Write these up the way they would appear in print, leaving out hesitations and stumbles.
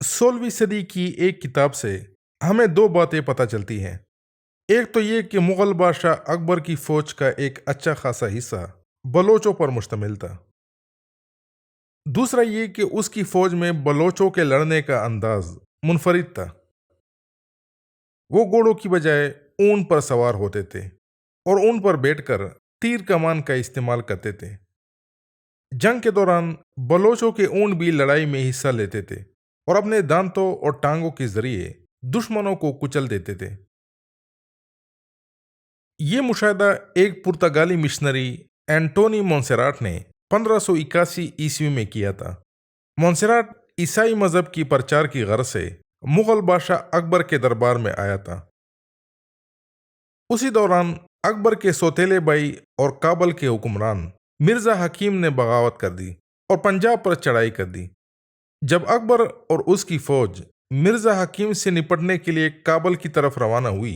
16वीं सदी की एक किताब से हमें दो बातें पता चलती हैं। एक तो ये कि मुगल बादशाह अकबर की फौज का एक अच्छा खासा हिस्सा बलोचों पर मुश्तमिल था। दूसरा ये कि उसकी फौज में बलोचों के लड़ने का अंदाज मुनफरिद था। वो घोड़ों की बजाय ऊंट पर सवार होते थे और ऊंट पर बैठकर तीर कमान का इस्तेमाल करते थे। जंग के दौरान बलोचों के ऊंट भी लड़ाई में हिस्सा लेते थे और अपने दांतों और टांगों के जरिए दुश्मनों को कुचल देते थे। ये मुशाहिदा एक पुर्तगाली मिशनरी एंटोनी मोंसेराट ने 1581 ईस्वी में किया था। मोंसेराट ईसाई मजहब की प्रचार की गर्ज से मुगल बादशाह अकबर के दरबार में आया था। उसी दौरान अकबर के सौतेले भाई और काबल के हुक्मरान मिर्जा हकीम ने बगावत कर दी और पंजाब पर चढ़ाई कर दी। जब अकबर और उसकी फौज मिर्जा हकीम से निपटने के लिए काबल की तरफ रवाना हुई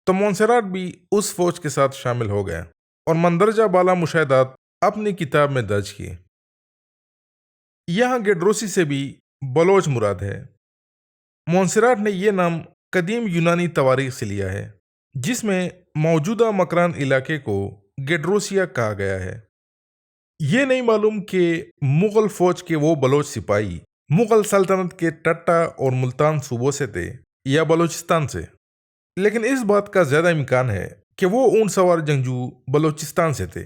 तो मोंसेराट भी उस फौज के साथ शामिल हो गया और मंदरजा बाला मुशाहिदात अपनी किताब में दर्ज किए। यहाँ गेड्रोसी से भी बलोच मुराद है। मोंसेराट ने यह नाम कदीम यूनानी तवारीख से लिया है, जिसमें मौजूदा मकरान इलाके को गेड्रोसिया कहा गया है। ये नहीं मालूम कि मुगल फौज के वो बलोच सिपाही मुगल सल्तनत के टट्टा और मुल्तान सूबों से थे या बलूचिस्तान से, लेकिन इस बात का ज्यादा इम्कान है कि वो ऊंट सवार जंगजू बलूचिस्तान से थे।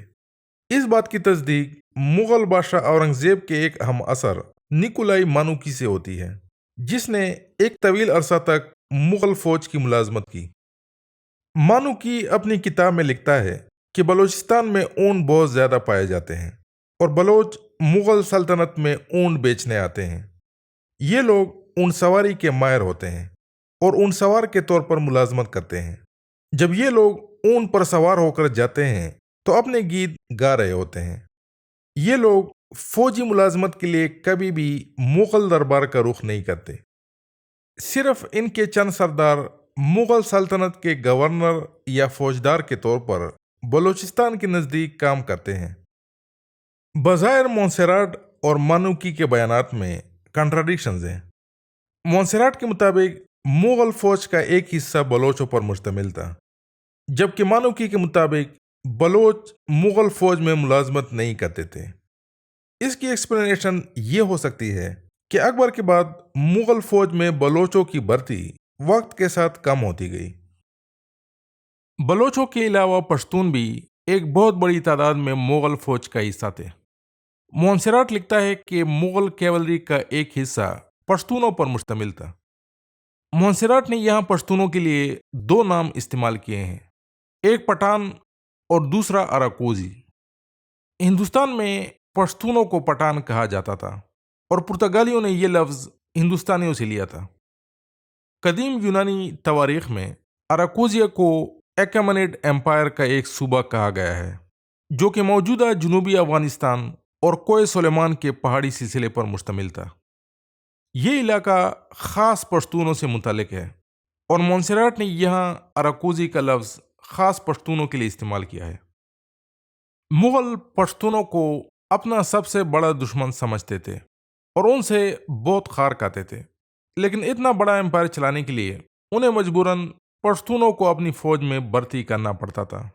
इस बात की तस्दीक मुगल बादशाह औरंगजेब के एक हम असर निकोलाई मानुकी से होती है, जिसने एक तवील अरसा तक मुगल फौज की मुलाजमत की। मानुकी अपनी किताब में लिखता है कि बलूचिस्तान में ऊंट बहुत ज्यादा पाए जाते हैं और बलोच मुगल सल्तनत में ऊंट बेचने आते हैं। ये लोग ऊंट सवारी के माहिर होते हैं और ऊंट सवार के तौर पर मुलाजमत करते हैं। जब ये लोग ऊंट पर सवार होकर जाते हैं तो अपने गीत गा रहे होते हैं। ये लोग फौजी मुलाजमत के लिए कभी भी मुगल दरबार का रुख नहीं करते। सिर्फ इनके चंद सरदार मुगल सल्तनत के गवर्नर या फौजदार के तौर पर बलूचिस्तान के नज़दीक काम करते हैं। बज़ाहिर मोंसेराट और मानुकी के बयानात में कंट्राडिक्शंस हैं। मोंसेराट के मुताबिक मुगल फौज का एक हिस्सा बलोचों पर मुश्तमिल था, जबकि मानुकी के मुताबिक बलोच मुगल फौज में मुलाजमत नहीं करते थे। इसकी एक्सप्लेनेशन ये हो सकती है कि अकबर के बाद मुगल फौज में बलोचों की भर्ती वक्त के साथ कम होती गई। बलोचों के अलावा पश्तून भी एक बहुत बड़ी तादाद में मुगल फौज का हिस्सा थे। मोंसेराट लिखता है कि मुगल कैवलरी का एक हिस्सा पश्तूनों पर मुश्तमिल था। मोंसेराट ने यहाँ पश्तूनों के लिए दो नाम इस्तेमाल किए हैं, एक पठान और दूसरा अराकोजी। हिंदुस्तान में पश्तूनों को पठान कहा जाता था और पुर्तगालियों ने यह लफ्ज़ हिंदुस्तानियों से लिया था। कदीम यूनानी तवारीख में अराकोजिया को एकमनिड एम्पायर का एक सूबा कहा गया है, जो कि मौजूदा जनूबी अफगानिस्तान और कोय सुलेमान के पहाड़ी सिलसिले पर मुश्तमिल था। ये इलाका ख़ास पश्तूनों से मुतालिक है और मोंसेराट ने यहाँ अराकोजी का लफ्ज़ ख़ास पश्तूनों के लिए इस्तेमाल किया है। मुग़ल पश्तूनों को अपना सबसे बड़ा दुश्मन समझते थे और उनसे बहुत खार खाते थे, लेकिन इतना बड़ा एम्पायर चलाने के लिए उन्हें मजबूरन पश्तूनों को अपनी फ़ौज में भर्ती करना पड़ता था।